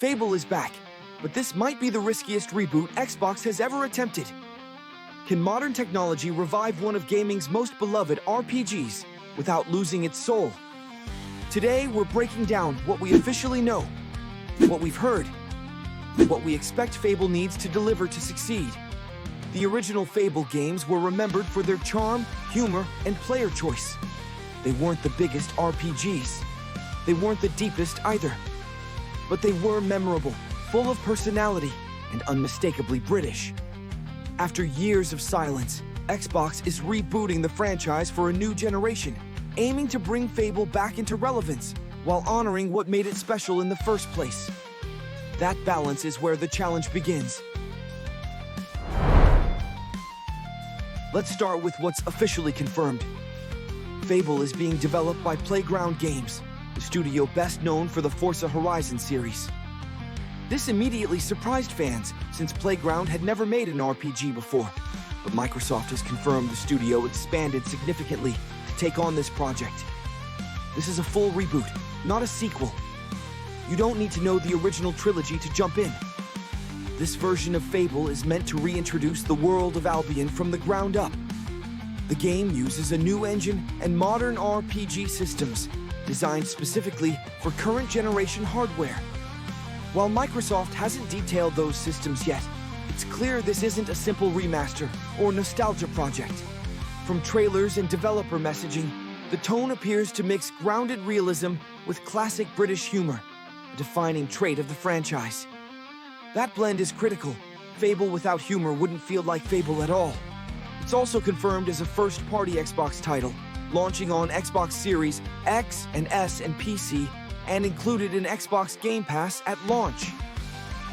Fable is back, but this might be the riskiest reboot Xbox has ever attempted. Can modern technology revive one of gaming's most beloved RPGs without losing its soul? Today, we're breaking down what we officially know, what we've heard, what we expect Fable needs to deliver to succeed. The original Fable games were remembered for their charm, humor, and player choice. They weren't the biggest RPGs. They weren't the deepest either. But they were memorable, full of personality, and unmistakably British. After years of silence, Xbox is rebooting the franchise for a new generation, aiming to bring Fable back into relevance while honoring what made it special in the first place. That balance is where the challenge begins. Let's start with what's officially confirmed. Fable is being developed by Playground Games, the studio best known for the Forza Horizon series. This immediately surprised fans, since Playground had never made an RPG before. But Microsoft has confirmed the studio expanded significantly to take on this project. This is a full reboot, not a sequel. You don't need to know the original trilogy to jump in. This version of Fable is meant to reintroduce the world of Albion from the ground up. The game uses a new engine and modern RPG systems, designed specifically for current generation hardware. While Microsoft hasn't detailed those systems yet, it's clear this isn't a simple remaster or nostalgia project. From trailers and developer messaging, the tone appears to mix grounded realism with classic British humor, a defining trait of the franchise. That blend is critical. Fable without humor wouldn't feel like Fable at all. It's also confirmed as a first-party Xbox title, launching on Xbox Series X and S and PC, and included in Xbox Game Pass at launch.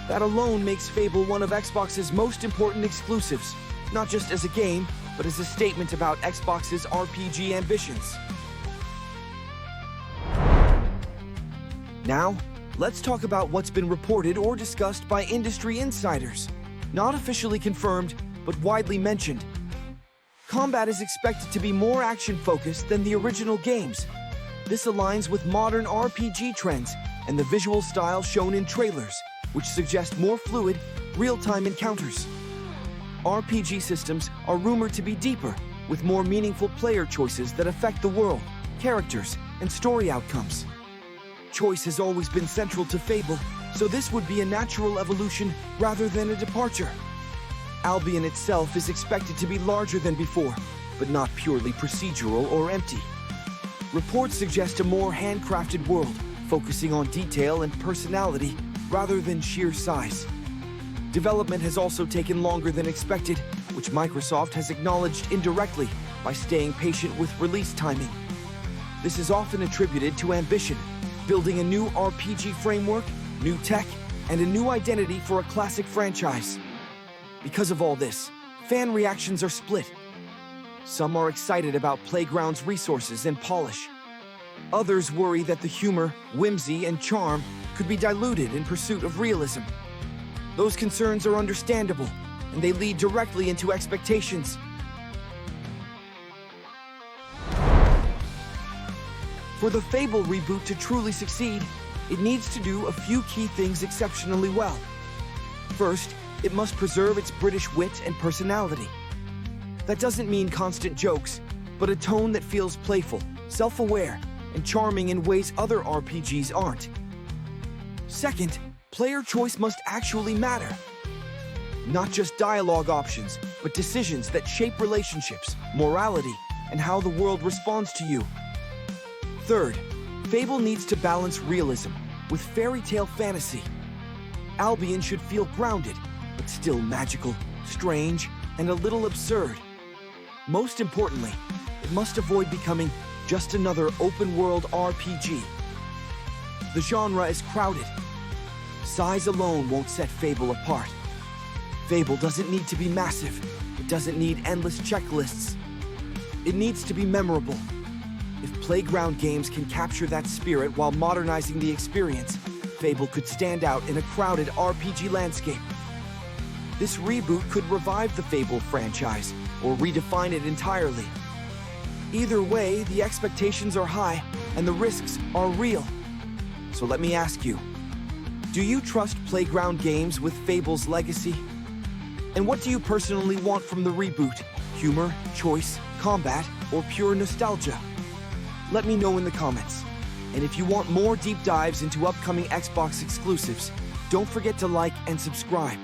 That alone makes Fable one of Xbox's most important exclusives, not just as a game, but as a statement about Xbox's RPG ambitions. Now, let's talk about what's been reported or discussed by industry insiders. Not officially confirmed, but widely mentioned. Combat is expected to be more action-focused than the original games. This aligns with modern RPG trends and the visual style shown in trailers, which suggest more fluid, real-time encounters. RPG systems are rumored to be deeper, with more meaningful player choices that affect the world, characters, and story outcomes. Choice has always been central to Fable, so this would be a natural evolution rather than a departure. Albion itself is expected to be larger than before, but not purely procedural or empty. Reports suggest a more handcrafted world, focusing on detail and personality rather than sheer size. Development has also taken longer than expected, which Microsoft has acknowledged indirectly by staying patient with release timing. This is often attributed to ambition, building a new RPG framework, new tech, and a new identity for a classic franchise. Because of all this, fan reactions are split. Some are excited about Playground's resources and polish. Others worry that the humor, whimsy, and charm could be diluted in pursuit of realism. Those concerns are understandable, and they lead directly into expectations. For the Fable reboot to truly succeed, it needs to do a few key things exceptionally well. First, it must preserve its British wit and personality. That doesn't mean constant jokes, but a tone that feels playful, self-aware, and charming in ways other RPGs aren't. Second, player choice must actually matter. Not just dialogue options, but decisions that shape relationships, morality, and how the world responds to you. Third, Fable needs to balance realism with fairy tale fantasy. Albion should feel grounded, but still magical, strange, and a little absurd. Most importantly, it must avoid becoming just another open-world RPG. The genre is crowded. Size alone won't set Fable apart. Fable doesn't need to be massive. It doesn't need endless checklists. It needs to be memorable. If Playground Games can capture that spirit while modernizing the experience, Fable could stand out in a crowded RPG landscape. This reboot could revive the Fable franchise, or redefine it entirely. Either way, the expectations are high, and the risks are real. So let me ask you, Do you trust playground games with Fable's legacy? And what do you personally want from the reboot? Humor, choice, combat, or pure nostalgia? Let me know in the comments. And if you want more deep dives into upcoming Xbox exclusives, don't forget to like and subscribe.